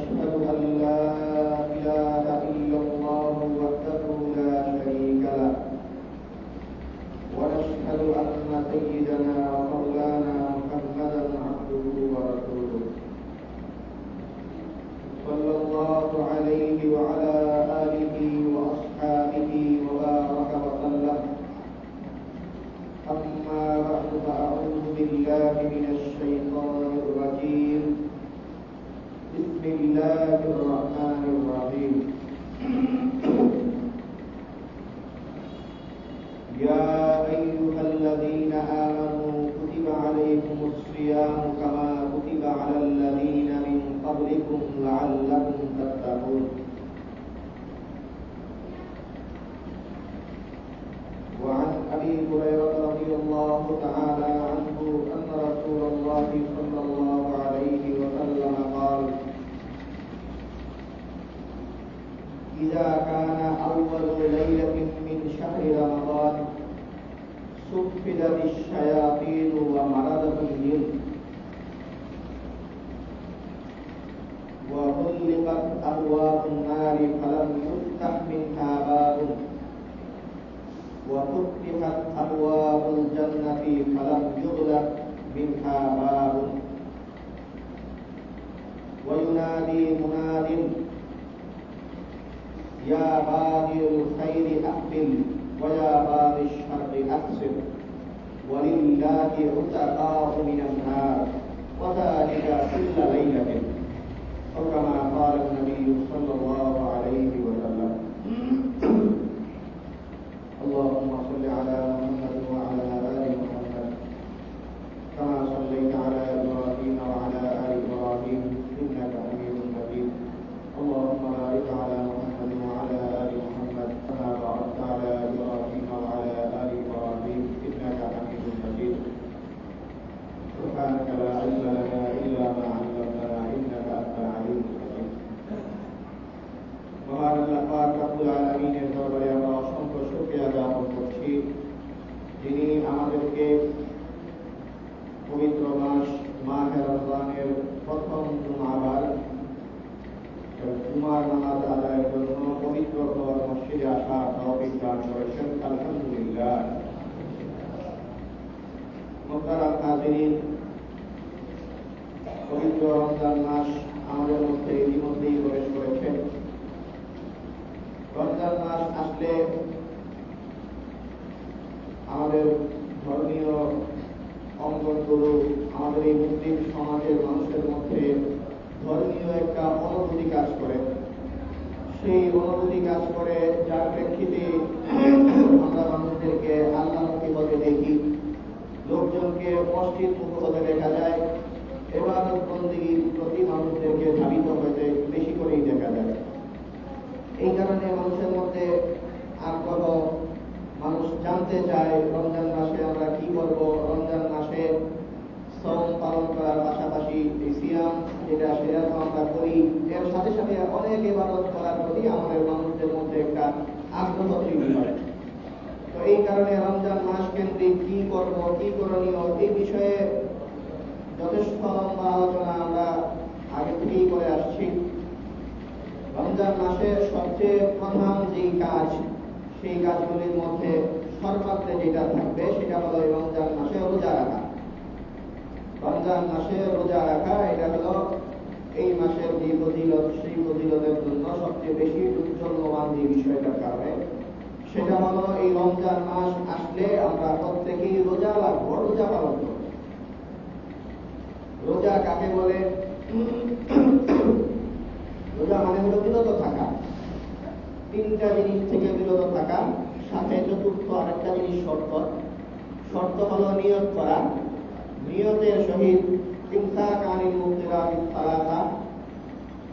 ونشهد أن لا إله إلا الله وحده لا شريك له ونشهد أن سيدنا ومولانا محمدا عبده ورسوله صلى الله عليه وعلى آله وأصحابه وبارك وسلم. أما بعد فأعوذ بالله من الشيطان الرجيم. بسم الله الرحمن الرحيم. يا أيها الذين آمنوا كتب عليكم الصيام كما كتب على الذين من قبلكم لعلكم تتقون. وعن أبي هريرة رضي الله تعالى عنه أن رسول الله صلى الله عليه وسلم قال: إذا كان أول ليلة من شهر رمضان سفلت الشياطين ومرضت الجن وغلقت أبواب النار فلم يفتح منها باب وفتحت أبواب الجنة فلم يغلق منها باب وينادي مناد: يا باغي الخير أقبل ويا باغي الشر أقصر ولله عتقاء من النار وذلك كل ليلة أو كما قال النبي صلى الله عليه وسلم. اللهم صل على محمد وعلى آل محمد كما صليت على إبراهيم وعلى آل إبراهيم إنك حميد مجيد. اللهم بارك على محمد وعلى آل محمد كما باركت على إبراهيم وعلى آل إبراهيم إنك حميد مجيد. سبحانك لا علم لنا إلا ما علمتنا إنك أنت العليم الحكيم. মহান আল্লাহ পাক রব্বুল আলামিনের দরবারে আমরা অসংখ্য শুকরিয়া জ্ঞাপন করছি, যিনি আমাদেরকে পবিত্র মাস মাহে রমজানের প্রথম জুমাবার জুমার নামাজ আদায়ের জন্য পবিত্র ঘর মসজিদে আসা তৌফিক দান করেছেন। আলহামদুলিল্লাহ। মুহতারাম হাজিরিন, পবিত্র রমজান মাস আমাদের মধ্যে ইতিমধ্যেই প্রবেশ করেছে। রমজান মাস আসলে আমাদের ধর্মীয় অঙ্গনগুলো, আমাদের এই মুসলিম সমাজের মানুষের মধ্যে ধর্মীয় একটা অনুভূতি কাজ করে। সেই অনুভূতি কাজ করে যার প্রেক্ষিতে আমরা মানুষদেরকে আল্লাহমুখী হতে দেখি, লোকজনকে মসজিদ মুখ হতে দেখা যায়, ইবাদত বন্দেগীর প্রতি মানুষদেরকে ধাবিত হতে বেশি করেই দেখা যায়। এই কারণে মানুষের মধ্যে আগ্রহ, মানুষ জানতে চায় রমজান মাসে আমরা কি করব। রমজান মাসে শ্রম পালন করার পাশাপাশি এই সিয়াম যেটা সেটা তো আমরা করি, এর সাথে সাথে অনেক ইবাদত করার প্রতি আমাদের মানুষদের মধ্যে একটা আগ্রহ তৈরি হয়। তো এই কারণে রমজান মাস কেন্দ্রিক কি করব, কি করণীয়, এই বিষয়ে যথেষ্ট লম্বা আলোচনা আমরা আগে থেকেই করে আসছি। রমজান মাসে সবচেয়ে প্রধান যেই কাজ, সেই কাজগুলির মধ্যে সর্বাগ্রে যেটা থাকবে সেটা হলো রমজান মাসে রোজা রাখা। রমজান মাসে রোজা রাখা এটা হলো এই মাসের যে ফজিলত, সেই ফজিলতের জন্য সবচেয়ে বেশি উজ্জ্বলমান যে বিষয়টার কারণে, সেটা হলো এই রমজান মাস আসলে আমরা প্রত্যেকেই রোজা রাখবো, রোজা পালন করব। রোজা কাকে বলে? রোজা মানে হলো বিরত থাকা, তিনটা জিনিস থেকে বিরত থাকা, সাথে চতুর্থ আরেকটা জিনিস শর্ত। শর্ত হলো নিয়ত করা। নিয়তের সহিত ইমসাক আনিল মুফতিরাতিস সালাসা,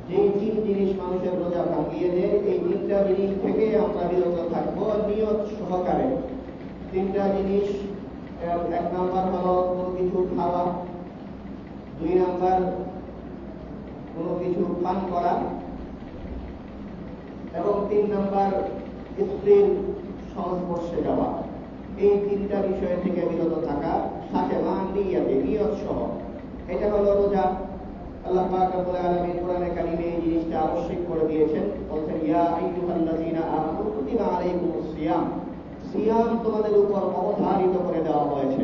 যেই তিন জিনিস মানুষের রোজা ভাঙিয়ে দেয়, এই তিনটা জিনিস থেকে আমরা বিরত থাকবো নিয়ত সহকারে। তিনটা জিনিস, এক নাম্বার হলো কোনো কিছু খাওয়া, দুই নাম্বার কোনো কিছু পান করা, এবং তিন নাম্বার স্ত্রীর সংস্পর্শে যাওয়া। এই তিনটা বিষয় থেকে বিরত থাকা, সাথে নিয়ত সহ, এটা হলো রোজা। আল্লাহ পাক রব্বুল আলামিন কোরআনে কারিমে এই জিনিসটা আবশ্যক করে দিয়েছেন, বলছেন ইয়া আইয়ুহাল্লাযীনা আমানু কুতিবা আলাইকুমুস সিয়াম, সিয়াম তোমাদের উপর অবধারিত করে দেওয়া হয়েছে,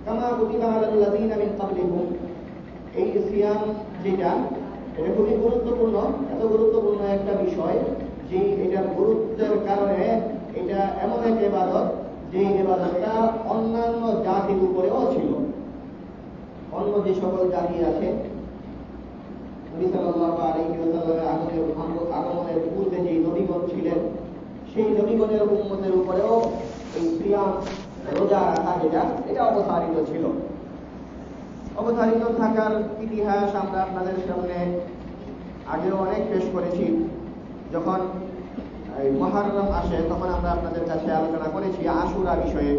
কামা কুতিবা আলাল্লাযীনা মিন ক্বাবলিকুম। এই সিয়াম যেটা, এটা খুবই গুরুত্বপূর্ণ, এত গুরুত্বপূর্ণ একটা বিষয় যে এটার গুরুত্বের কারণে এটা এমন এক ইবাদত যে ইবাদতটা অন্যান্য জাতির উপরেও ছিল। অন্য যে সকল জাতি আছে, নবী সাল্লাল্লাহু আলাইহি ওয়াসাল্লামের আগমনের পূর্বে যে নবীগণ ছিলেন, সেই নবীগণের উম্মতের উপরেও এই সিয়াম, রোজা রাখা যেটা, এটা অবধারিত ছিল। অবধারিত থাকার ইতিহাস আমরা আপনাদের সামনে আগেও অনেক পেশ করেছি। যখন মুহররম আসে তখন আমরা আপনাদের কাছে আলোচনা করেছি আশুরা বিষয়ে।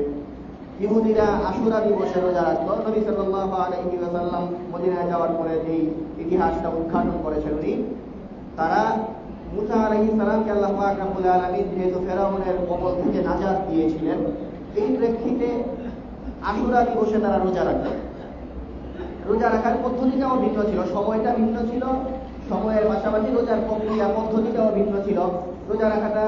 ইহুদিরা আশুরা দিবসে রোজা রাখতো। নবী সাল্লাল্লাহু আলাইহি ওয়াসাল্লাম মদিনায় যাওয়ার পরে যে ইতিহাসটা উদ্ঘাটন করেছেন উনি, তারা মুসা আলাইহিস সালামকে আল্লাহ পাক রব্বুল আলামিন যেহেতু ফেরাউনের কবল থেকে নাজাত দিয়েছিলেন, এই প্রেক্ষিতে আশুরা দিবসে তারা রোজা রাখত। রোজা রাখার পদ্ধতিটাও ভিন্ন ছিল, সময়টা ভিন্ন ছিল, সময়ের পাশাপাশি রোজার প্রক্রিয়া পদ্ধতিটাও ভিন্ন ছিল। রোজা রাখাটা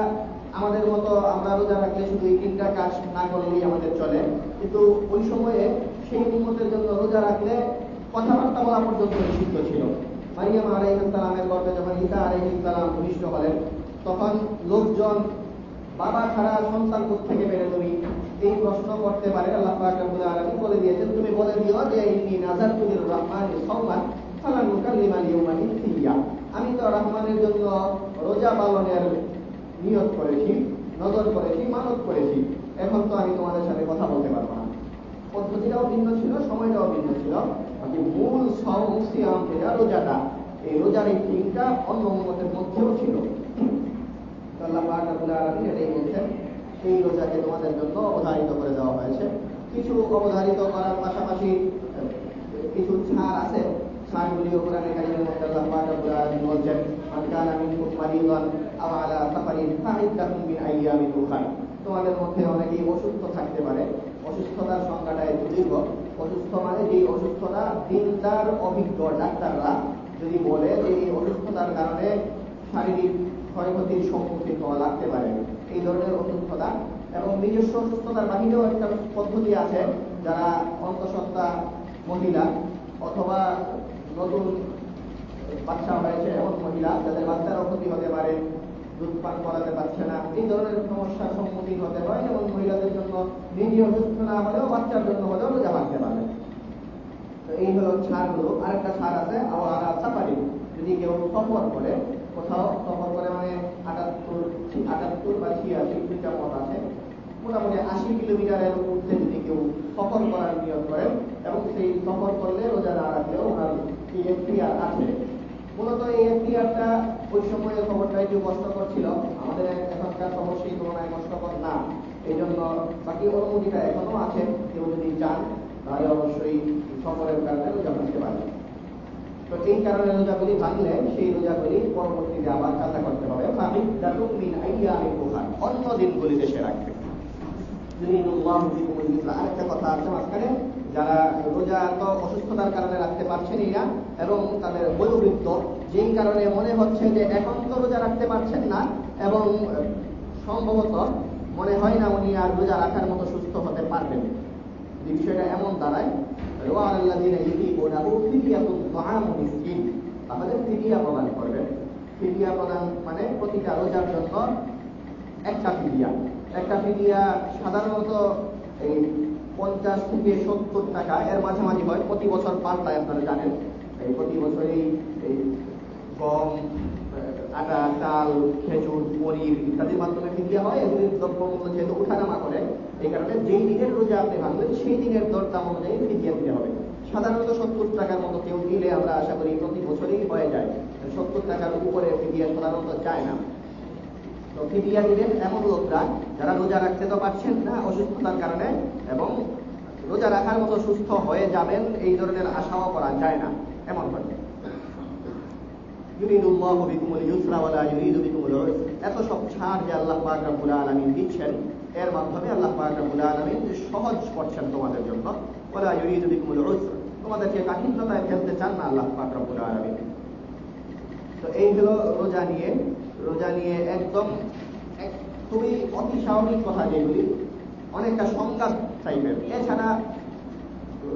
আমাদের মতো আমরা রোজা রাখলে শুধু এই তিনটা কাজ না করলেই আমাদের চলে, কিন্তু ওই সময়ে সেই উম্মতের জন্য রোজা রাখলে কথাবার্তা বলা পর্যন্ত নিষিদ্ধ ছিল। মারিয়াম আলাইহিস সালামের গর্ভে যখন ঈসা আলাইহিস সালাম ভূমিষ্ঠ হলেন, তখন লোকজন বাবা ছাড়া সন্তান কোত্থেকে পেলে তুমি, এই প্রশ্ন করতে পারে। আল্লাহ পাক রব্বুল আলামিন বলে দিয়েছেন, তুমি বলে দিও যে ইন্নী নাযারতু লির-রাহমানি সাওমান ফালান নুকাল্লিমা আল-ইয়াওমা ইনসিয়্যা, আমি তো রহমানের জন্য রোজা পালনের নিয়ত করেছি, নজর করেছি, মানত করেছি, এখন তো আমি তোমাদের সাথে কথা বলতে পারবো না। পদ্ধতিটাও ভিন্ন ছিল, সময়টাও ভিন্ন ছিল, বাকি মূল সিয়াম যেটা রোজাটা, এই রোজার এই দিনটা অন্য উম্মতের মধ্যেও ছিল। আল্লাহ পাক রব্বুল আলামিন এটাই বলছেন, এই রোজাকে তোমাদের জন্য অবধারিত করে দেওয়া হয়েছে। কিছু অবধারিত করার পাশাপাশি কিছু ছাড় আছে। ছাড়গুলিও কোরআনে কারিমের মধ্যে আল্লাহ পাক রব্বুল আলামিন বলছেন, মান কানা মিনকুম মারিদান আও আলা সাফারিন ফাইদ্দাতুম মিন আইয়ামিন উখরা। তোমাদের মধ্যে অনেকেই অসুস্থ থাকতে পারে, অসুস্থতার সংখ্যাটা একটু দীর্ঘ। অসুস্থ মানে যে অসুস্থতা দিনদার অভিজ্ঞ ডাক্তাররা যদি বলে যে এই অসুস্থতার কারণে শারীরিক ক্ষয়ক্ষতির সম্মুখীন হওয়া লাগতে পারে, এই ধরনের অসুস্থতা। এবং নিজস্ব অসুস্থতার বাহিরেও একটা পদ্ধতি আছে, যারা অন্তঃসত্ত্বা মহিলা অথবা নতুন বাচ্চা হয়েছে এমন মহিলা, যাদের বাচ্চারও ক্ষতি হতে পারে, দুধ পান করাতে পারছে না, এই ধরনের সমস্যার সম্মুখীন হতে হয়, এবং মহিলাদের জন্য নিজে অসুস্থ না হলেও বাচ্চার জন্য হলেও রোজা রাখতে পারে। তো এই হলো ছাড়গুলো। আরেকটা ছাড় আছে আলা সাফারিন, যদি কেউ সফর করে, কোথাও সফর করে, মানে 78 বা 86 দুইটা মত আছে, মোটামুটি 80 কিলোমিটারের মধ্যে যদি কেউ সফর করার নিয়ত করেন এবং সেই সফর করলে রোজা না রাখলেও ওনার এই এখতিয়ার আছে। মূলত এই এখতিয়ারটা ওই সময়ে খবরটা একটু কষ্টকর ছিল, আমাদের এখনকার খবর সেই তুলনায় কষ্টকর না। এই জন্য বাকি অনুমতিটা এখনো আছে, কেউ যদি চান তাহলে অবশ্যই সফরের কারণে রোজা ভাঙতে পারে। তো এই কারণে রোজাগুলি ভাঙলে সেই রোজাগুলি পরবর্তীতে আবার কাজা করতে হবে। ফাইদ্দাতুম মিন আইয়ামিন উখরা, অন্য দিনগুলিতে সে রাখবে। আরেকটা কথা আছে মাঝখানে, যারা রোজা তো অসুস্থতার কারণে রাখতে পারছেনই না এবং তাদের বয়োবৃদ্ধ, যেই কারণে মনে হচ্ছে যে এখন তো রোজা রাখতে পারছেন না এবং সম্ভবত মনে হয় না উনি আর রোজা রাখার মতো সুস্থ হতে পারবেন, যে বিষয়টা এমন দাঁড়ায়, তাহলে ফিদিয়া প্রদান করবেন। ফিদিয়া প্রদান মানে প্রতিটা রোজার জন্য একটা ফিদিয়া। একটা ফিদিয়া সাধারণত এই 50 থেকে 70 টাকা, এর মাঝামাঝি হয়, প্রতি বছর পাল্টায়, আপনারা জানেন। এই প্রতি বছরই এই গম, আটা, চাল, খেজুর, পনির ইত্যাদির মাধ্যমে ফিদিয়া হয়। এগুলির দ্রব্যমূল্য যেহেতু উঠানামা করে, এই কারণে যেই দিনের রোজা আপনি ভাঙবেন সেই দিনের দরদাম অনুযায়ী ফিদিয়া দিতে হবে। সাধারণত 70 টাকার মতো কেউ দিলে আমরা আশা করি প্রতি বছরই হয়ে যায়। 70 টাকার উপরে ফিদিয়া সাধারণত যায় না। তো ফিদিয়া দিবেন এমন লোকরা যারা রোজা রাখতে তো পারছেন না অসুস্থতার কারণে, এবং রোজা রাখার মতো সুস্থ হয়ে যাবেন এই ধরনের আশাও করা যায় না, এমন হয়। ইউরিদুল্লাহু বিকুমুল ইউসরা ওয়া লা ইউরিদু বিকুমুল উসর, এত সব ছাড় যে আল্লাহ পাক রব্বুল আলামিন দিচ্ছেন, এর মাধ্যমে আল্লাহ পাক রব্বুল আলামিন সহজ করছেন তোমাদের জন্য। ওয়া লা ইউরিদু বিকুমুল উসর, তোমাদেরকে কাঠিন্যতায় ফেলতে চান না আল্লাহ পাক রব্বুল আলামিন। তো এই হলো রোজা নিয়ে একদম খুবই অতি স্বাভাবিক কথা, যেগুলি অনেকটা সংঘাত টাইপের। এছাড়া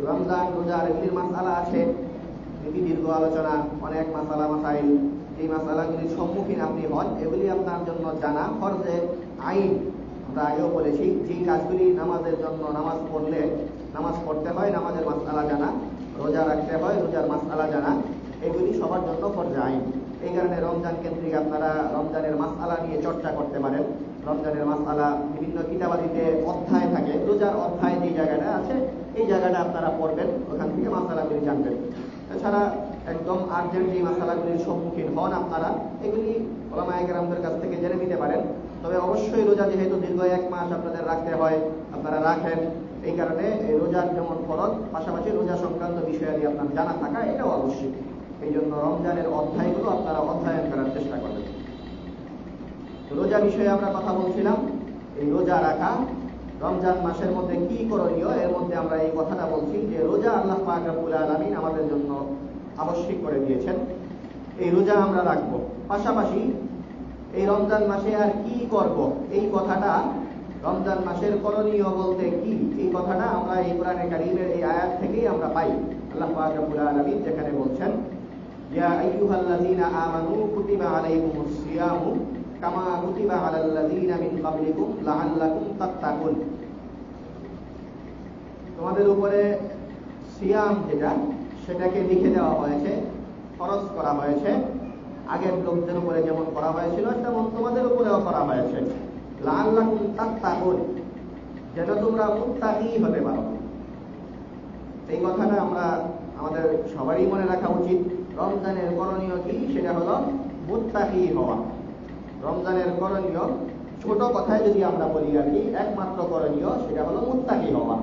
রমজান রোজার এগুলির মাসালা আছে, এটি দীর্ঘ আলোচনা, অনেক মাসালা মাসাইল। এই মাসালাগুলির সম্মুখীন আপনি হন, এগুলি আপনার জন্য জানা ফরজে আইন। আমরা আগেও বলেছি, যে কাজগুলি নামাজের জন্য নামাজ পড়তে হয়, নামাজের মাসালা জানা, রোজা রাখতে হয়, রোজার মাসালা জানা, এগুলি সবার জন্য ফরজে আইন। এই কারণে রমজান কেন্দ্রিক আপনারা রমজানের মাসালা নিয়ে চর্চা করতে পারেন। রমজানের মাসালা বিভিন্ন কিতাবাদিতে অধ্যায় থাকে, রোজার অধ্যায় যে জায়গাটা আছে এই জায়গাটা আপনারা পড়বেন, ওখান থেকে মাসালাগুলি জানবেন। এছাড়া একদম আর্জেন্ট যে মাসালাগুলির সম্মুখীন হন আপনারা, এগুলি ওলামায়ে কেরামদের কাছ থেকে জেনে নিতে পারেন। তবে অবশ্যই রোজা যেহেতু দীর্ঘ 1 মাস আপনাদের রাখতে হয়, আপনারা রাখেন, এই কারণে রোজার যেমন ফরজ, পাশাপাশি রোজা সংক্রান্ত বিষয়াদি আপনার জানা থাকা এটাও আবশ্যক। এই জন্য রমজানের অধ্যায়গুলো আপনারা অধ্যয়ন করার চেষ্টা করবেন। রোজা বিষয়ে আমরা কথা বলছিলাম, এই রোজা রাখা রমজান মাসের মধ্যে কি করণীয়, এর মধ্যে আমরা এই কথাটা বলছি যে রোজা আল্লাহ পাক রব্বুল আলামিন আমাদের জন্য আবশ্যক করে দিয়েছেন, এই রোজা আমরা রাখব। পাশাপাশি এই রমজান মাসে আর কি করব, এই কথাটা রমজান মাসের করণীয় বলতে কি, এই কথাটা আমরা এই কোরআনে কারীমের এই আয়াত থেকেই আমরা পাই। আল্লাহ পাক রব্বুল আলামিন যেখানে বলছেন, ইয়া আইয়ুহাল্লাযীনা আমানু কুতিবা আলাইকুমুস সিয়ামু কামা কুতিবা আলাল্লাযীনা মিন ক্বাবলিকুম লাআল্লাকুম তাত্তাকুন। তোমাদের উপরে সিয়াম যেটা, সেটাকে লিখে দেওয়া হয়েছে, ফরজ করা হয়েছে। আগের লোকদের উপরে যেমন করা হয়েছিল তেমন তোমাদের উপরেও করা হয়েছে। লাআল্লাকুম তাত্তাকুন, যেন তোমরা মুত্তাকি হতে পারো। এই কথাটা আমাদের সবারই মনে রাখা উচিত। রমজানের করণীয় কি, সেটা হলো মুত্তাকি হওয়া। রমজানের করণীয় ছোট কথায় যদি আমরা বলি আর কি, একমাত্র করণীয় সেটা হলো মুত্তাকি হওয়া।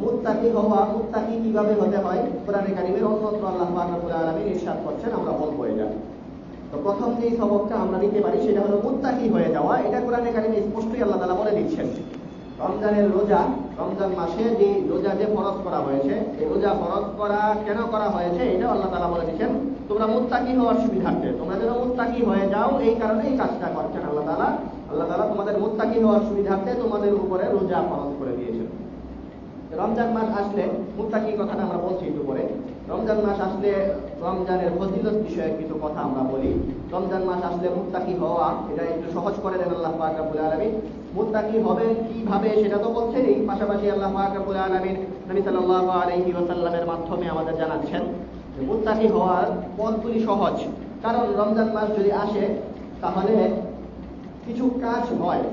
মুত্তাকি কিভাবে হতে হয়, কোরআনে কারীমের অন্যত্র আল্লাহ পাক রব্বুল আলামিন ইরশাদ করছেন, আমরা বলবো এটা। তো প্রথম যে সবকটা আমরা নিতে পারি সেটা হলো মুত্তাকি হয়ে যাওয়া। এটা কোরআনে কারীমে স্পষ্টই আল্লাহ তাআলা বলে দিচ্ছেন। রমজানের রোজা, রমজান মাসে যে রোজা যে ফরজ করা হয়েছে, এই রোজা ফরজ করা কেন করা হয়েছে এটা আল্লাহ তাআলা বলে দিচ্ছেন, তোমরা মুত্তাকি হওয়ার সুবিধার্থে, তোমরা যেন মুত্তাকি হয়ে যাও, এই কারণে এই কাজটা করছেন আল্লাহ তাআলা তোমাদের মুত্তাকি হওয়ার সুবিধার্থে তোমাদের উপরে রোজা ফরজ করে দিয়েছেন। রমজান মাস আসলে, মুত্তাকি কথাটা আমরা বলছি একটু পরে, রমজান মাস আসলে রমজানের ফজিলত বিষয়ে কিছু কথা আমরা বলি। রমজান মাস আসলে মুত্তাকি হওয়া, এটা একটু সহজ করে দেন আল্লাহ পাক রব্বুল আলামিন। মুত্তাকি হবে কিভাবে সেটা তো বলছেনই, পাশাপাশি আল্লাহ পাক রব্বুল আলামিন নবী সাল্লাল্লাহু আলাইহি ওয়াসাল্লামের মাধ্যমে আমাদের জানাচ্ছেন যে মুত্তাকি হওয়ার পথগুলি সহজ। কারণ রমজান মাস যদি আসে তাহলে কিছু কাজ হয়,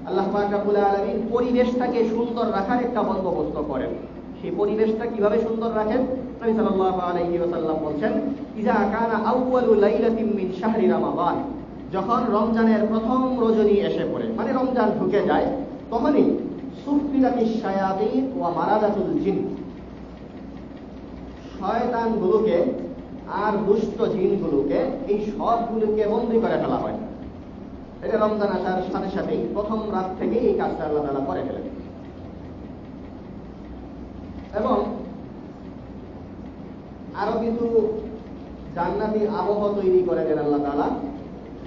আল্লাহ পাক রব্বুল আলামিন পরিবেশটাকে সুন্দর রাখার একটা বন্দোবস্ত করেন। সেই পরিবেশটা কিভাবে সুন্দর রাখেন, নবী সাল্লাল্লাহু আলাইহি ওয়াসাল্লাম বলছেন, ইযা কানা আউয়ালু লাইলাতিন মিন শাহরি রমাদান, যখন রমজানের প্রথম রজনী এসে পড়ে, মানে রমজান ঢুকে যায়, তখনই সুফিরাতিশ শায়াতিন ওয়া মারাদাতুল জিন, শয়তানগুলোকে আর দুষ্ট জিনগুলোকে, এই সবগুলোকে বন্দী করে ফেলা হয়। এটা রমজান আসার সাথে সাথেই প্রথম রাত থেকে এই কাজটা আল্লাহ তাআলা করে ফেলেন। এবং আরো কিছু জান্নাতি আবহ তৈরি করে দেন আল্লাহ তাআলা,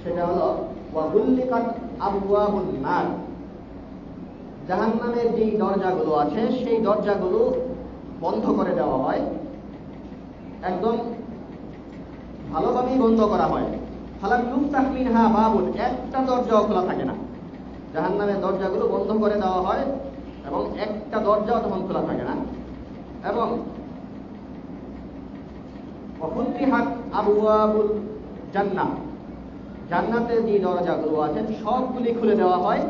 সেটা হলো ওয়া গুল্লিকাত আবওয়াবুন নার, জাহান্নামের যে দরজাগুলো আছে সেই দরজাগুলো বন্ধ করে দেওয়া হয়, একদম ভালোভাবেই বন্ধ করা হয়। ফালাম ইউফতাহ মিনহা বাবুন, একটা দরজাও খোলা থাকে না। জাহান্নামের দরজাগুলো বন্ধ করে দেওয়া হয় এবং একটা দরজাও তখন খোলা থাকে না। এবং ওয়াফুতিহাত আবওয়াবুল জান্নাহ, জান্নাতের যে দরজাগুলো আছে সবগুলি খুলে দেওয়া হয়।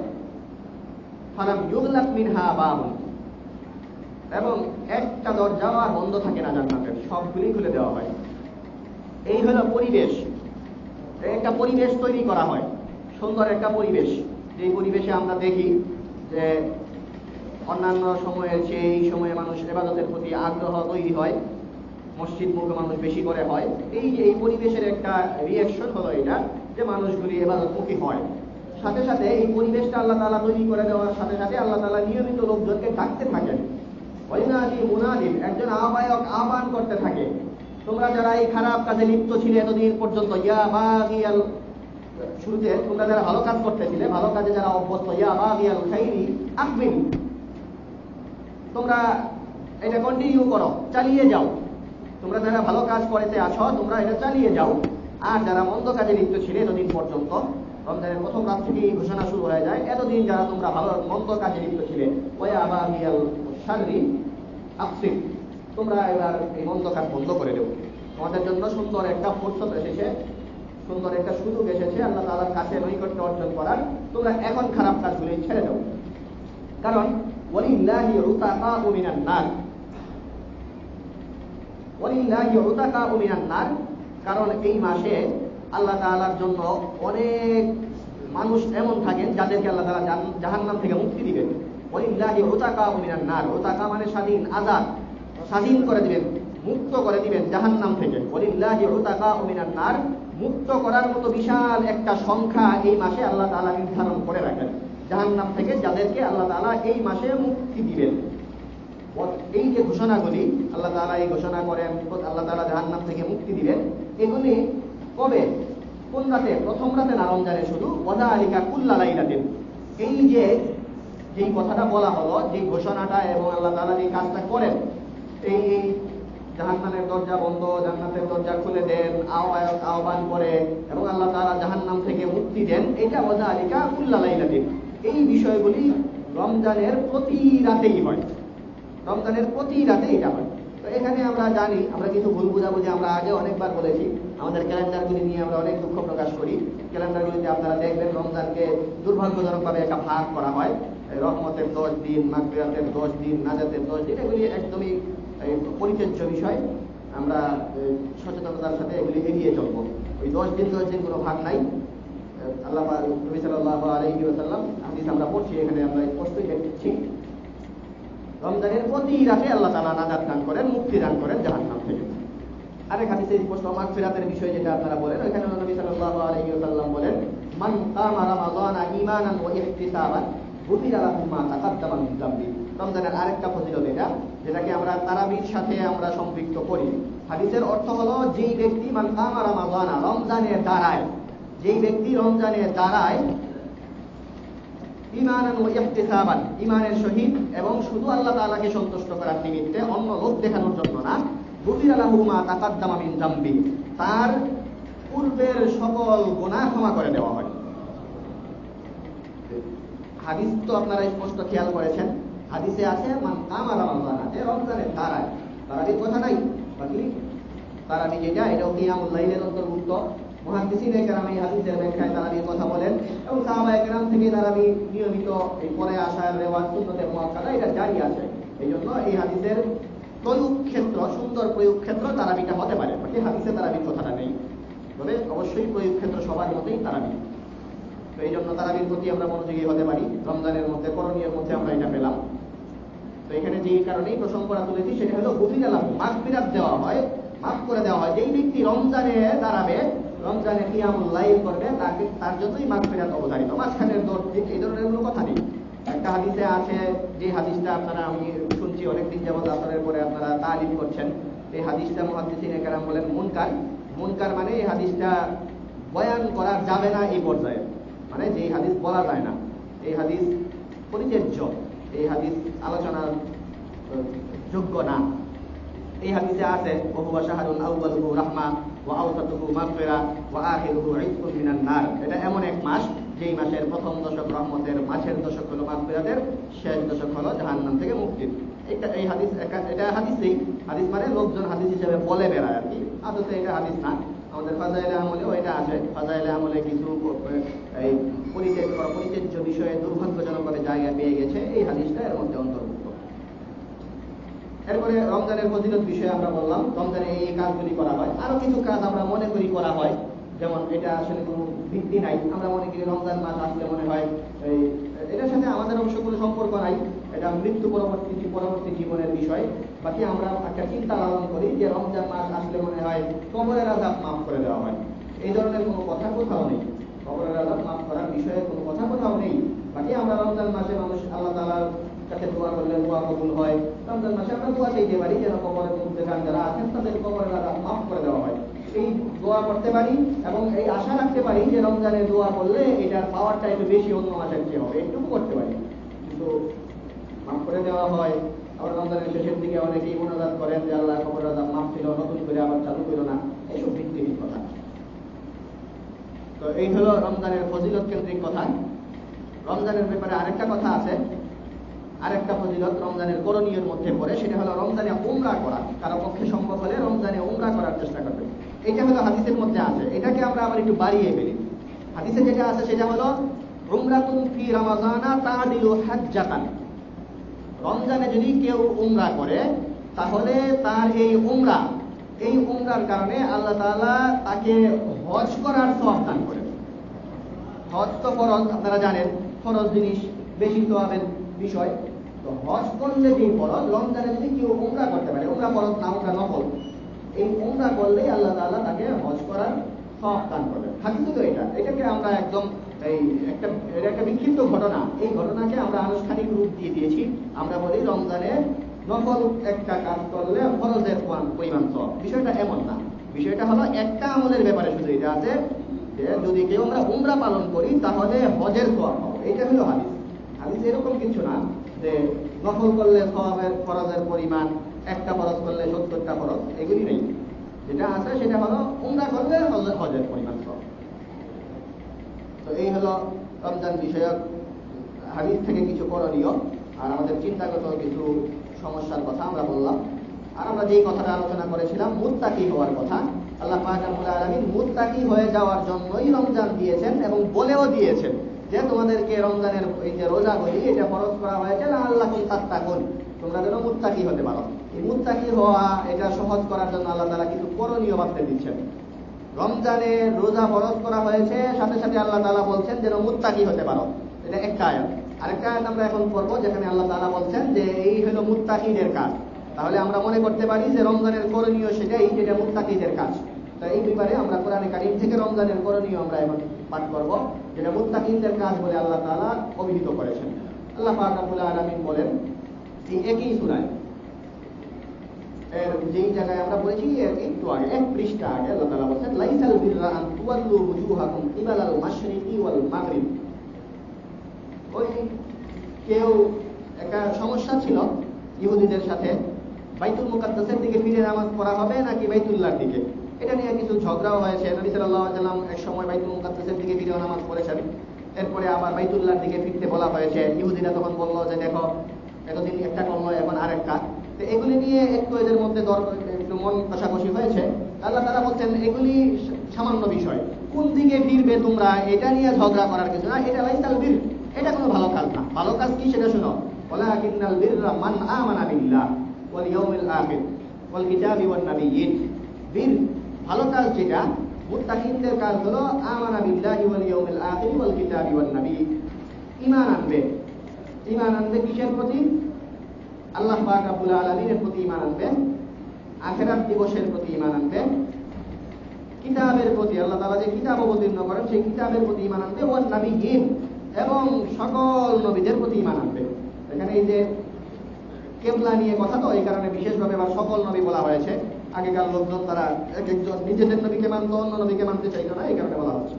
ফালাম ইউগলাক মিনহা বাবুন, এবং একটা দরজাও আর বন্ধ থাকে না জান্নাতের, সবগুলি খুলে দেওয়া হয়। এই হলো পরিবেশ, একটা পরিবেশ তৈরি করা হয়, সুন্দর একটা পরিবেশ। যে পরিবেশে আমরা দেখি যে অন্যান্য সময়ের চেয়ে এই সময়ে মানুষ ইবাদতের প্রতি আগ্রহ তৈরি হয়, মসজিদ মুখে মানুষ বেশি করে হয়। এই যে এই পরিবেশের একটা রিঅ্যাকশন হলো এটা, যে মানুষগুলি ইবাদতমুখী হয়। সাথে সাথে এই পরিবেশটা আল্লাহ তাআলা তৈরি করে দেওয়ার সাথে সাথে আল্লাহ তাআলা নিয়মিত লোকজনকে ডাকতে থাকেন ওয়াইনাদি মুনাদিন, একজন আহ্বায়ক আহ্বান করতে থাকে, তোমরা যারা এই খারাপ কাজে লিপ্ত ছিলে এতদিন পর্যন্ত, ইয়া বাগিয়াল, শুরুতে তোমরা যারা ভালো কাজ করতেছিলে, ভালো কাজে যারা অভ্যস্ত, ইয়া বাগিয়াল খাইরি আকবিল, তোমরা এটা কন্টিনিউ করো, চালিয়ে যাও। তোমরা যারা ভালো কাজ করতে আছো তোমরা এটা চালিয়ে যাও। আর যারা মন্দ কাজে লিপ্ত ছিলে এতদিন পর্যন্ত, রমজানের প্রথম রাত থেকে এই ঘোষণা শুরু হয়ে যায়, এতদিন যারা তোমরা ভালো মন্দ কাজে লিপ্ত ছিলে, ওয়া বাগিয়াল শাররি আকসির, তোমরা এবার এই মন্দ কাজ বন্ধ করে দেবো। তোমাদের জন্য সুন্দর একটা ফুরসত এসেছে, সুন্দর একটা সুযোগ এসেছে আল্লাহ তাআলার কাছে নৈকট্য অর্জন করার। তোমরা এখন খারাপ কাজগুলি ছেড়ে দাও। কারণ ওয়ালিল্লাহি উতাকাউ মিনান নার, ওয়ালিল্লাহি উতাকাউ মিনান নার, কারণ এই মাসে আল্লাহ তাআলার জন্য অনেক মানুষ এমন থাকেন যাদেরকে আল্লাহ তাআলা জাহান্নাম থেকে মুক্তি দিবেন। ওয়ালিল্লাহি উতাকাউ মিনান নার, উতাকা মানে স্বাধীন, আজাদ, স্বাধীন করে দিবেন, মুক্ত করে দিবেন জাহান্নাম থেকে। ওয়ালিল্লাহি উতাকাউ মিনান নার, মুক্ত করার মতো বিশাল একটা সংখ্যা এই মাসে আল্লাহ তাআলা নির্ধারণ করে রাখেন জাহান্নাম থেকে, যাদেরকে আল্লাহ তাআলা এই মাসে মুক্তি দিবেন। এই যে ঘোষণাগুলি আল্লাহ তাআলা এই ঘোষণা করেন, আল্লাহ তাআলা জাহান্নাম থেকে মুক্তি দিবেন, এগুলি কবে, কোন রাতে? প্রথম রাতে না রমজানে শুধু, ওয়াযালিকা কুল্লা লাইলাতিন। এই যে যেই কথাটা বলা হলো, যে ঘোষণাটা এবং আল্লাহ তাআলা যে কাজটা করেন, এই জাহান্নামের দরজা বন্ধ, জান্নাতের দরজা খুলে দেন, আহ্বান করে এবং আল্লাহ তাআলা জাহান্নাম থেকে মুক্তি দেন, এটা ওয়াযালিকা কুল্লা লাইলাতিন। এই বিষয়গুলি রমজানের প্রতি রাতেই হয়, রমজানের প্রতি রাতে এটা হয়। তো এখানে আমরা জানি, আমরা কিছু ভুল বুঝাবুঝি আমরা আগে অনেকবার বলেছি, আমাদের ক্যালেন্ডারগুলি নিয়ে আমরা অনেক দুঃখ প্রকাশ করি। ক্যালেন্ডারগুলিতে আপনারা দেখবেন রমজানকে দুর্ভাগ্যজনকভাবে একটা ভাগ করা হয়, রহমতের 10 দিন, মাগফিরাতের 10 দিন, নাজাতের 10 দিন, এগুলি একদমই পরিত্যাজ্য বিষয়। আমরা সচেতনতার সাথে এগুলি এড়িয়ে চলবো। ওই 10 দিন কোনো ভাগ নাই। আল্লাহ নবী সাল্লাল্লাহু আলাইহি ওয়াসাল্লাম হাদিস আমরা পড়ছি, এখানে আমরা স্পষ্টই দেখছি, রমজানের প্রতি রাতে আল্লাহ তাআলা নাজাত দান করেন, মুক্তি দান করেন জাহান্নাম থেকে। আরেক হাদিসে স্পষ্ট মাগফিরাতের বিষয় যেটা আপনারা বলেন, ওখানে নবী সাল্লাল্লাহু আলাইহি ওয়াসাল্লাম বলেন, মান কামা রমাযানা ঈমানান ওয়া ইহতিসাবান গুফিরা লাহু মা তাকাদ্দামা মিন যামবি। রমজানের আরেকটা ফজিলত এটা, যেটাকে আমরা তারাবির সাথে আমরা সম্পৃক্ত করি। হাদিসের অর্থ হলো, যেই ব্যক্তি মান কামা রমাযানা, রমজানে দাঁড়ায়, যেই ব্যক্তি রমজানে দাঁড়ায়, ঈমানান ওয়া ইহতিসাবান, ঈমানের সহিত এবং শুধু আল্লাহ তাআলাকে সন্তুষ্ট করার নিমিত্তে, অন্য লোক দেখানোর জন্য না, গুফিরা লাহু মা তাকাদ্দামা মিন যামবি, তার পূর্বের সকল গুনাহ ক্ষমা করে দেওয়া হয়। হাদিস তো আপনারা স্পষ্ট খেয়াল করেছেন, হাদিসে আছে মান কামা রমাযানা, যে রমজানে দাঁড়ায়, তারাবির কথা নাই, বাকি তারাবি যেটা এটাও কিয়ামুল লাইলের অন্তর্ভুক্ত। মুহাদ্দিসিনে কেরাম এই হাদিসের ব্যাখ্যায় তারাবির কথা বলেন এবং সাহাবায়ে কেরাম থেকে তারাবি নিয়মিত এই পরে আসার রেওয়াজ সুন্নতে মুআক্কাদা এটা জারি আছে। এই জন্য এই হাদিসের প্রয়োগ ক্ষেত্র, সুন্দর প্রয়োগ ক্ষেত্র তারাবিটা হতে পারে, বাকি হাদিসে তারাবির কথাটা নেই, তবে অবশ্যই প্রয়োগ ক্ষেত্র সবার মতেই তারাবি। তো এই জন্য তারাবির প্রতি আমরা মনোযোগী হতে পারি। রমজানের মধ্যে, করণীয়ের মধ্যে আমরা এটা পেলাম। তো এখানে যে কারণেই প্রসঙ্গটা তুলেছি সেটা হলো গুফিরা লাহু, মাগফিরাত দেওয়া হয়, মাফ করে দেওয়া হয়। যেই ব্যক্তি রমজানে দাঁড়াবে, রমজানে কিয়ামুল লাইল করবে, তাকে তার জন্যই মাগফিরাত অবধারিত। মাঝখানের 10 দিন এই ধরনের কোনো কথা নেই। একটা হাদিসে আছে, যে হাদিসটা আপনারা আমি শুনছি অনেকদিন যাবত আসরের পরে আপনারা তালিম করছেন, এই হাদিসটা মুহাদ্দিসিনে কেরাম বলেন মুনকার। মুনকার মানে এই হাদিসটা বয়ান করা যাবে না এই পর্যায়ে, মানে যে হাদিস বলা যায় না, এই হাদিস পরিত্যাজ্য, এই হাদিস আলোচনার যোগ্য না। এই হাদিসে আছে ওহুয়া শাহরুন আউয়ালুহু রাহমা ওয়া আওসাতুহু মাগফিরা ওয়া আখিরুহু ইতকুন মিনান নার। এটা এমন এক মাস যেই মাসের প্রথম দশক রহমতের, মাঝের দশক হলো মাগফিরাতের, শেষ দশক হলো জাহান্নাম থেকে মুক্তির। এই হাদিস, এটা হাদিসই, হাদিস মানে লোকজন হাদিস হিসেবে বলে বেড়ায় আর কি, আসলে এটা হাদিস না। আমাদের ফাজাইলে আমলেও এটা আছে, ফাজাইলে আমলে কিছু এই পরিত্যাজ্য বিষয়ে দুর্ভাগ্যজনকভাবে জায়গা পেয়ে গেছে, এই হাদিসটা এর মধ্যে অন্তর্ভুক্ত। এরপরে রমজানের ফজিলত বিষয়ে আমরা বললাম, রমজানে এই কাজগুলি করা হয়। আরো কিছু কাজ আমরা মনে করি করা হয়, যেমন এটা আসলে কোনো ভিত্তি নাই, আমরা মনে করি রমজান মাস আসলে মনে হয় এই, এটার সাথে আমাদের অবশ্য কোনো সম্পর্ক নাই, এটা মৃত্যু পরবর্তী জীবনের বিষয়। বাকি আমরা একটা চিন্তা লালন করি যে রমজান মাস আসলে মনে হয় কবরের আযাব মাফ করে দেওয়া হয়, এই ধরনের কোনো কথা কোথাও নেই। কবরের আযাব মাফ করার বিষয়ে কোনো কথা কোথাও নেই। বাকি আমরা রমজান মাসে মানুষ আল্লাহ তাআলার কাছে দোয়া করলে দোয়া কবুল হয়, রমজান মাসে আমরা দোয়া চাইতে পারি যেন কবরের মধ্যে যারা আছেন তাদের কবরের আযাব মাফ করে দেওয়া হয়, এই দোয়া করতে পারি এবং এই আশা রাখতে পারি যে রমজানের দোয়া করলে এটার পাওয়ারটা একটু বেশি অন্য মাসের চেয়ে হবে, একটু করতে পারি। কিন্তু মাফ করে দেওয়া হয়। আবার রমজানের শেষের দিকে অনেকেই মোনাজাত করেন যে আল্লাহ কবরের আযাব মাফ ছিল, নতুন করে আবার চালু করো না, এইসব ভিত্তিহীন কথা। তো এই হলো রমজানের ফজিলত কেন্দ্রিক কথা। রমজানের ব্যাপারে আরেকটা কথা আছে, আরেকটা ফজিলত রমজানের করণীয়ের মধ্যে পড়ে, সেটা হলো রমজানে উমরা করা। কারো পক্ষে সম্ভব হলে রমজানে উমরা করার চেষ্টা করবে। এটা হলো হাদিসের মধ্যে আছে, এটাকে আমরা আবার একটু বাড়িয়ে ফেলি। হাদিসে যেটা আছে সেটা হলো উমরাতুন ফি রমাজানা তাআদিলু হাজ্জাতান। রমজানে যদি কেউ উমরা করে তাহলে তার এই উমরার কারণে আল্লাহ তাআলা তাকে হজ করার সওয়াব দান করেন। হজ তো ফরজ, আপনারা জানেন, ফরজ জিনিস, বেশি সওয়াবের বিষয়। তো হজ করলে যে ফরজ, রমজানে যদি কেউ উমরা করতে পারে, উমরা ফরজ না, উমরা নফল, এই উমরা করলেই আল্লাহ তাআলা তাকে হজ করার সওয়াব দান করবেন। হাদিসে তো এটাকে আমরা একদম একটা বিক্ষিপ্ত ঘটনা, এই ঘটনাকে আমরা আনুষ্ঠানিক রূপ দিয়ে দিয়েছি। আমরা বলি রমজানে নফল একটা কাজ করলে ফরজের পরিমাণ সওয়াব। বিষয়টা এমন না, বিষয়টা হলো একটা আমলের ব্যাপারে শুধু এটা আছে যে যদি কেউ আমরা উমরা পালন করি তাহলে হজের সওয়াব পাবো, এটা হলো হাদিস। হাদিস এরকম কিছু না যে নফল করলে সওয়াবের ফরজের পরিমাণ, একটা ফরজ করলে 70টা ফরজ, এগুলি নেই। যেটা আছে সেটা হলো উমরা করলে হজের পরিমাণ সওয়াব। তো এই হলো রমজান বিষয়ক হাদিস থেকে কিছু করণীয় আর আমাদের চিন্তাগত কিছু সমস্যার কথা আমরা বললাম। আর আমরা যেই কথাটা আলোচনা করেছিলাম মুত্তাকি হওয়ার কথা, আল্লাহ পাক রব্বুল আলামিন মুত্তাকি হয়ে যাওয়ার জন্যই রমজান দিয়েছেন এবং বলেও দিয়েছেন যে তোমাদেরকে রমজানের এই যে রোজাগুলি এটা ফরজ করা হয়েছে লাআল্লাকুম তাত্তাকুন, তোমরা যেন মুত্তাকি হতে পারো। এই মুত্তাকি হওয়া এটা সহজ করার জন্য আল্লাহ তাআলা কিছু করণীয় বাতলে দিচ্ছেন। রমজানে রোজা ফরজ করা হয়েছে, সাথে সাথে আল্লাহ তাআলা বলছেন যেন মুত্তাকি হতে পারো, এটা একটা আয়াত। আরেকটা আয়াত আমরা এখন পড়বো যেখানে আল্লাহ তাআলা বলছেন যে এই হলো মুত্তাকিদের কাজ। তাহলে আমরা মনে করতে পারি যে রমজানের করণীয় সেটাই, যেটা মুত্তাকিদের কাজ। তাই এই ব্যাপারে আমরা কোরআনে কারীম থেকে রমজানের করণীয় আমরা এখন পাঠ করব, যেটা মুত্তাকিদের কাজ বলে আল্লাহ তাআলা অভিহিত করেছেন। আল্লাহ পাক রব্বুল আলামিন বলেন এই একই সূরায়, এর যেই জায়গায় আমরা বলেছি একটু আগে, এক পৃষ্ঠা আগে, আল্লাহ তাআলা বলেন লাইসাল বিররা আন তুওয়াল্লু ওয়ুজুহাকুম কিবালাল মাশরিকি ওয়াল মাগরিব। ওই কেউ একটা সমস্যা ছিল ইহুদিদের সাথে, বাইতুল মুকাদ্দাসের দিকে ফিরে নামাজ পড়া হবে নাকি বাইতুল্লাহর দিকে, এটা নিয়ে কিছু ঝগড়াও হয়েছে। নবী সাল্লাল্লাহু আলাইহি ওয়াসাল্লাম এক সময় বাইতুল মুকাদ্দাসের দিকে ফিরে নামাজ পড়েছেন, এরপরে আবার বাইতুল্লাহর দিকে ফিরতে বলা হয়েছে। ইহুদিরা তখন বলল যে দেখো এতদিন একটা করলো এখন আরেকটা। তো এগুলি নিয়ে একটু এদের মধ্যে একটু মন কষাকষি হয়েছে। আল্লাহ তাআলা বলছেন এগুলি সামান্য বিষয়, কোন দিকে ফিরবে তোমরা এটা নিয়ে ঝগড়া করার কিছু না, এটা লাইসাল বির, এটা কোনো ভালো কাজ না। ভালো কাজ কি সেটা শোনো, ওয়ালাকিন্নাল বিররা মান আমানা বিল্লাহ ওয়াল ইয়াউমিল আখির ওয়াল কিতাবি ওয়ান নাবিয়্যিন। বীর ভালো কাজ যেটা, মুত্তাকিনদের কাজ হলো আমানা বিল্লাহি ওয়াল ইয়াউমিল আখির ওয়াল কিতাবি ওয়ান নাবিয়্যিন। ঈমান আনবে। ঈমান আনবে কিসের প্রতি? আল্লাহ পাক রব্বুল আলামিনের প্রতি ঈমান আনবে, আখিরাত দিবসের প্রতি ঈমান আনবে, কিতাবের প্রতি, আল্লাহ তাআলা যে কিতাব অবতীর্ণ করেন সেই কিতাবের প্রতি ঈমান আনবে, ওয়ান নাবিয়্যিন, এবং সকল নবীদের প্রতি ঈমান আনবে। এখানে এই যে কিবলা নিয়ে কথা, তো এই কারণে বিশেষভাবে আবার সকল নবী বলা হয়েছে। আগেকার লোকজন তারা এক একজন নিজেদের নবীকে মানত, অন্য নবীকে মানতে চাইতো না, এই কারণে বলা হচ্ছে।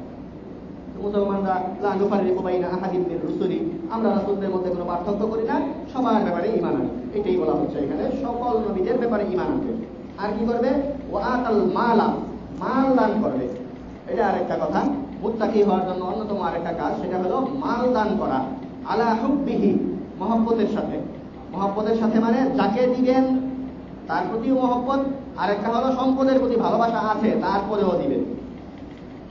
মুসলমানরা লা নুফাররিকু বাইনা আহাদিন মির রুসুলি, আমরা রাসূলদের মধ্যে কোনো পার্থক্য করি না, সবার ব্যাপারে ঈমান আনি, এটাই বলা হচ্ছে এখানে, সকল নবীদের ব্যাপারে ঈমান আনবে। আর কি করবে? ওয়া আতাল মালা, মাল দান করবে। এটা আরেকটা কথা, মুত্তাকি হওয়ার জন্য অন্যতম আরেকটা কাজ, সেটা হলো মাল দান করা। আলা হুব্বিহি, মহব্বতের সাথে। মহব্বতের সাথে মানে যাকে দিবেন তার প্রতিও মহব্বত, আরেকটা হলো সম্পদের প্রতি ভালোবাসা আছে তারপরেও দিবেন।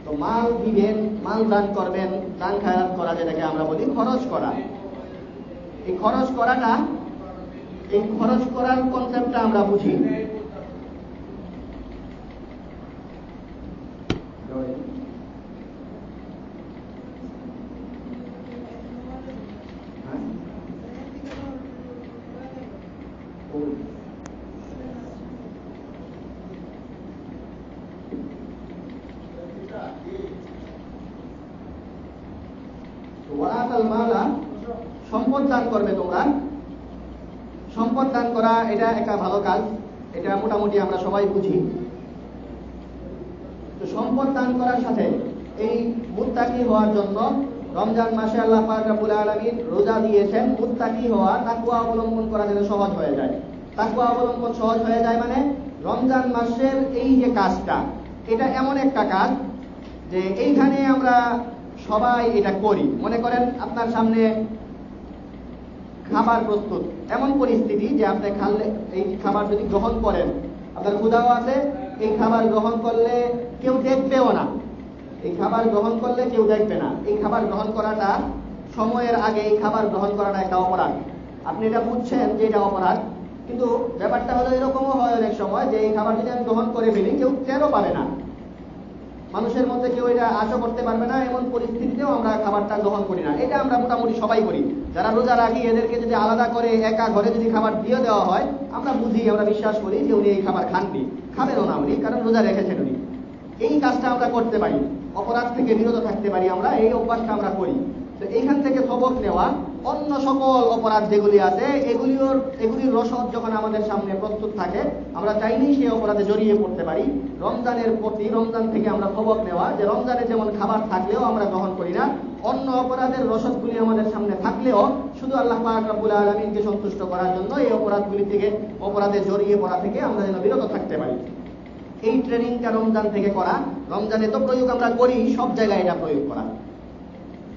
তো মাল দিবেন, মাল দান করবেন, দান খায়রাত করা, যেটাকে আমরা বলি খরচ করা। এই খরচ করাটা, এই খরচ করার কনসেপ্টটা আমরা বুঝি। সম্পদ দান করবে তোমরা, সম্পদ দান করা এটা একটা ভালো কাজ, এটা মোটামুটি আমরা সবাই বুঝি। তো সম্পদ দান করার সাথে এই মুত্তাকি হওয়ার জন্য রমজান মাসে আল্লাহ পাক রব্বুল আলামিন রোজা দিয়েছেন মুত্তাকি হওয়া, তাকওয়া অবলম্বন করা যেন সহজ হয়ে যায়। তাকওয়া অবলম্বন সহজ হয়ে যায় মানে রমজান মাসের এই যে কাজটা, এটা এমন একটা কাজ যে এইখানে আমরা সবাই এটা করি। মনে করেন আপনার সামনে খাবার প্রস্তুত, এমন পরিস্থিতি যে আপনি খালে এই খাবার যদি গ্রহণ করেন, আপনার ক্ষুধাও আছে, এই খাবার গ্রহণ করলে কেউ দেখবেও না, এই খাবার গ্রহণ করলে কেউ দেখবে না। এই খাবার গ্রহণ করাটা, সময়ের আগে এই খাবার গ্রহণ করাটা একটা অপরাধ। আপনি এটা বুঝছেন যে এটা অপরাধ, কিন্তু ব্যাপারটা হলো এরকমও হয় অনেক সময় যে এই খাবার যদি আমি গ্রহণ করে ফেলি কেউ টেরও পাবে না, মানুষের মধ্যে কেউ এটা আশা করতে পারবে না, এমন পরিস্থিতিতেও আমরা খাবারটা গ্রহণ করি না। এটা আমরা মোটামুটি সবাই করি। যারা রোজা রাখি এদেরকে যদি আলাদা করে একা ঘরে যদি খাবার দিয়ে দেওয়া হয়, আমরা বুঝি, আমরা বিশ্বাস করি যে উনি এই খাবার খাননি, খাবেনও না উনি, কারণ রোজা রেখেছেন উনি। এই কাজটা আমরা করতে পারি, অপরাধ থেকে বিরত থাকতে পারি, আমরা এই অভ্যাসটা আমরা করি। তো এইখান থেকে সবক নেওয়া, অন্য সকল অপরাধ যেগুলি আছে এগুলির রসদ যখন আমাদের সামনে প্রস্তুত থাকে, আমরা চাইলেই সেই অপরাধে জড়িয়ে পড়তে পারি। রমজানের প্রতি, রমজান থেকে আমরা সবক নেওয়া যে রমজানে যেমন খাবার থাকলেও আমরা গ্রহণ করি না, অন্য অপরাধের রসদগুলি আমাদের সামনে থাকলেও শুধু আল্লাহ পাক রব্বুল আলামিনকে সন্তুষ্ট করার জন্য এই অপরাধগুলি থেকে, অপরাধে জড়িয়ে পড়া থেকে আমরা যেন বিরত থাকতে পারি। এই ট্রেনিংটা রমজান থেকে করা, রমজানে তো প্রয়োগ আমরা করি, সব জায়গায় এটা প্রয়োগ করা।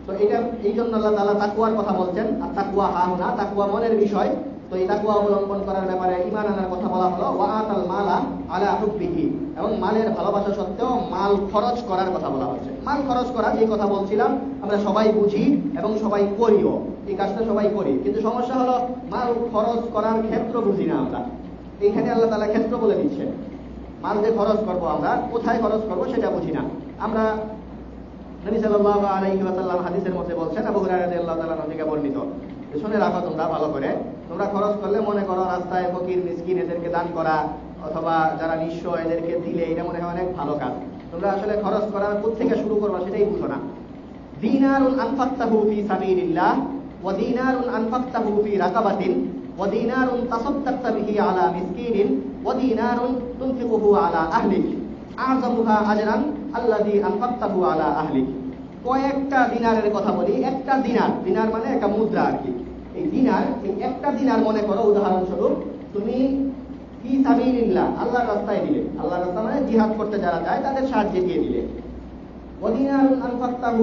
তো এটা এই জন্য আল্লাহ তাআলা তাকওয়ার কথা বলছেন। আর তাকওয়া হাহুনা, তাকওয়া মনের বিষয়। তো এই তাকওয়া অবলম্বন করার ব্যাপারে ঈমান আনার কথা বলা হলো। ওয়া আতাল মালা আলা হুব্বিহি, এবং মালের ভালোবাসা সত্ত্বেও মাল খরচ করার কথা বলা হচ্ছে। মাল খরচ করা, যে কথা বলছিলাম, আমরা সবাই বুঝি এবং সবাই করিও, এই কাজটা সবাই করি, কিন্তু সমস্যা হলো মাল খরচ করার ক্ষেত্র বুঝি না আমরা। এইখানে আল্লাহ তাআলা ক্ষেত্র বলে দিচ্ছেন। মাল যে খরচ করবো আমরা, কোথায় খরচ করবো সেটা বুঝি না আমরা। নবী সাল্লাল্লাহু আলাইহি ওয়াসাল্লাম হাদিসের মধ্যে বলছেন, আবু হুরায়রা রাদিয়াল্লাহু তাআলা থেকে বর্ণিত, শুনে রাখো তোমরা ভালো করে, তোমরা খরচ করলে মনে করো রাস্তায় ফকির মিসকিন এদেরকে দান করা, অথবা যারা নিঃস্ব এদেরকে দিলে, এটা মনে হয় অনেক ভালো কাজ। তোমরা আসলে খরচ করার কোথা থেকে শুরু করবা সেটাই বুঝো না। দিনারুন আনফাকতাহু ফি সাবিলিল্লাহ ওয়া দিনারুন আনফাকতাহু ফি রাকাবাতিন ওয়া দিনারুন তাসাদ্দাকতা বিহি আলা মিসকিনিন ওয়া দিনারুন তুনফিকুহু আলা আহলিক আযমুহা আজরান আল্লাযী আনফাকতাহু আলা আহলিক। কয়েকটা দিনারের কথা বলি। একটা দিনার, দিনার মানে একটা মুদ্রা আর কি। এই দিনার, এই একটা দিনার মনে করো উদাহরণস্বরূপ তুমি ফি সাবিলিল্লাহ, আল্লাহর রাস্তায় দিলে। আল্লাহর রাস্তা মানে জিহাদ করতে যারা যায় তাদের সাহায্যে দিয়ে দিলে। ওয়া দিনারুন আনফাকতাহু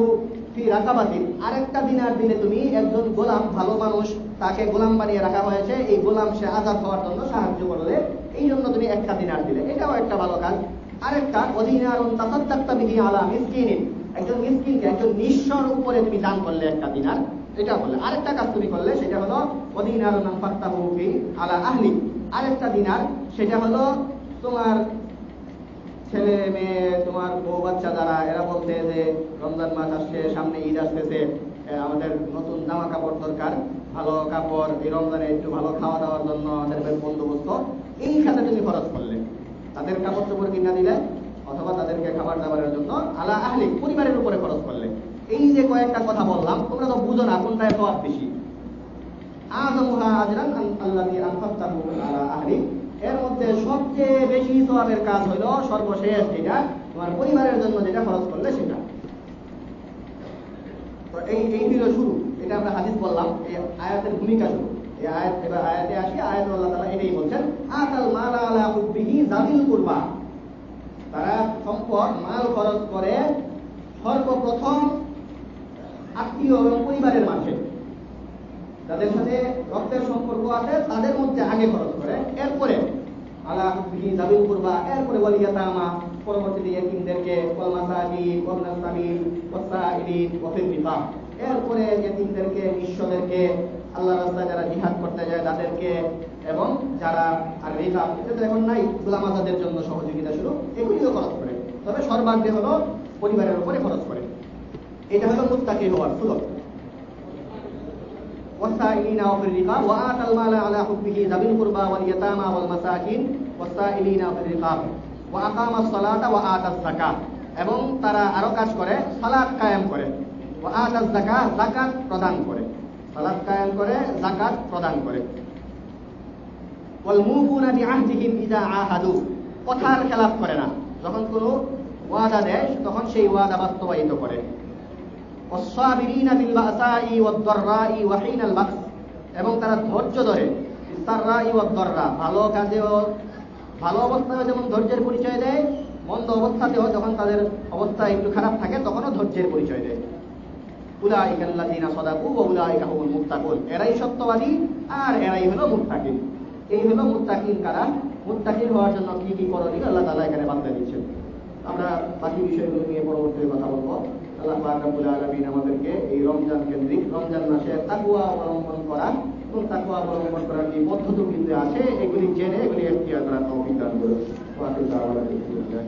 ফি রাকাবাতিন, আরেকটা দিনার দিলে তুমি একজন গোলাম, ভালো মানুষ, তাকে গোলাম বানিয়ে রাখা হয়েছে, এই গোলাম সে আজাদ হওয়ার জন্য সাহায্য করলে, এই জন্য তুমি একটা দিনার দিলে, এটাও একটা ভালো কাজ। আরেকটা ওয়া দিনারুন তাসাদ্দাকতা বিহি আলা মিসকিনিন, একজন মিসকিনকে, একজন নিঃস্বর উপরে তুমি দান করলে একটা দিনার, এটা বললে। আরেকটা কাজ তুমি করলে, সেটা হলো ওয়া দিনারুন আনফাকতাহু ফি আলা আহলি, আরেকটা দিনার সেটা হলো তোমার ছেলে মেয়ে, তোমার বউ বাচ্চা যারা, এরা বলতে যে রমজান মাস আসছে, সামনে ঈদ আসতেছে, আমাদের নতুন জামা কাপড় দরকার, ভালো কাপড়, এই রমজানে একটু ভালো খাওয়া দাওয়ার জন্য আমাদের বন্দোবস্ত, এই খাতে তুমি খরচ করলে, তাদের কাপড় চোপড় কিনা দিলে, অথবা তাদেরকে খাবার দাবারের জন্য আলা আহলি, পরিবারের উপরে খরচ করলে। এই যে কয়েকটা কথা বললাম, তোমরা তো বুঝো না কোনটায় সওয়াব বেশি। আযমুহা আজরান আল্লাযী আনফাকতাহু আলা আহলি, এর মধ্যে সবচেয়ে বেশি সওয়াবের কাজ হলো সর্বশেষ যেটা, তোমার পরিবারের জন্য যেটা খরচ করলে সেটা। তো এই হলো শুরু। এটা আমরা হাদিস বললাম, এই আয়াতের ভূমিকা শুরু। এই আয়াত, এবার আয়াতে আসি। আয়াতে আল্লাহ তাআলা এটাই বলছেন, আতাল মালা আলা হুব্বিহি যাবিল কুরবা, তারা সম্পদ, মাল খরচ করে সর্বপ্রথম আত্মীয় এবং পরিবারের মাঝে, যাদের সাথে রক্তের সম্পর্ক আছে তাদের মধ্যে আগে খরচ করে, এরপরে আলা হুব্বিহি যাবিল কুরবা, এরপরে ওয়াল ইয়াতামা, পরবর্তীতে ইয়েতিমদেরকে, ওয়াল মাসাকিন ওয়াবনাস সাবিল ওয়াসাইলিন ওয়া ফির রিকাব, এরপরে ইয়েতিমদেরকে, নিঃস্বদেরকে, আল্লাহর রাস্তায় যারা জিহাদ করতে যায় তাদেরকে, এবং যারা আর রিকাব, এটা এখন নাই, গোলাম আজাদের জন্য সহযোগিতা শুরু, এগুলিও খরচ করে। তবে সর্বাগ্রে হলো পরিবারের উপরে খরচ করে। এটা হলো মুত্তাকি হওয়ার সুযোগ। والسائلين وفي الرقاب وآتى المال على حبه ذوي القربى واليتامى والمساكين والسائلين وفي الرقاب وأقام الصلاة وآتى الزكاة, এবং তারা আরো কাজ করে, সালাত কায়েম করে, وآتى الزكاة, যাকাত প্রদান করে, সালাত কায়েম করে, যাকাত প্রদান করে। ওয়াল মুফুনা বিআহদিহিম ইযা আহাদু, কথার খেলাপ করে না, যখন কোনো ওয়াদা দেয় তখন সেই ওয়াদা বাস্তবায়িত করে। ওয়াস-সাবিরিনা বিল বাসাই ওয়াদ-দাররাই ওয়া হিনাল বাস, এবং তারা ধৈর্য ধরে ইস-সাররাই ওয়াদ-দাররা, ভালো কাজেও ভালো অবস্থায় যেমন ধৈর্যের পরিচয় দেয়, মন্দ অবস্থাতেও যখন তাদের অবস্থা একটু খারাপ থাকে তখনও ধৈর্যের পরিচয় দেয়। উলাইকা আল্লাযীনা সাদাকু ওয়া উলাইকা হুমুল মুত্তাকুন, এরাই সত্যবাদী আর এরাই হলো মুত্তাকিন। এই হলো মুত্তাকিন কারা। মুত্তাকিন হওয়ার জন্য কি কি করণীয় আল্লাহ তাআলা এখানে বাতলে দিচ্ছেন। আমরা বাকি বিষয়গুলো নিয়ে পরবর্তীতে কথা বলবো। আল্লাহ পাক রব্বুল আলামিন আমাদেরকে এই রমজান কেন্দ্রিক রমজান মাসে তাকওয়া অবলম্বন করা এবং তাকওয়া অবলম্বন করার যে পদ্ধতিগুলি আছে এগুলি জেনে এগুলি ইখতিয়ার করার তৌফিক দান করুন। ওয়া আখিরু দাওয়ানা আলহামদুলিল্লাহ।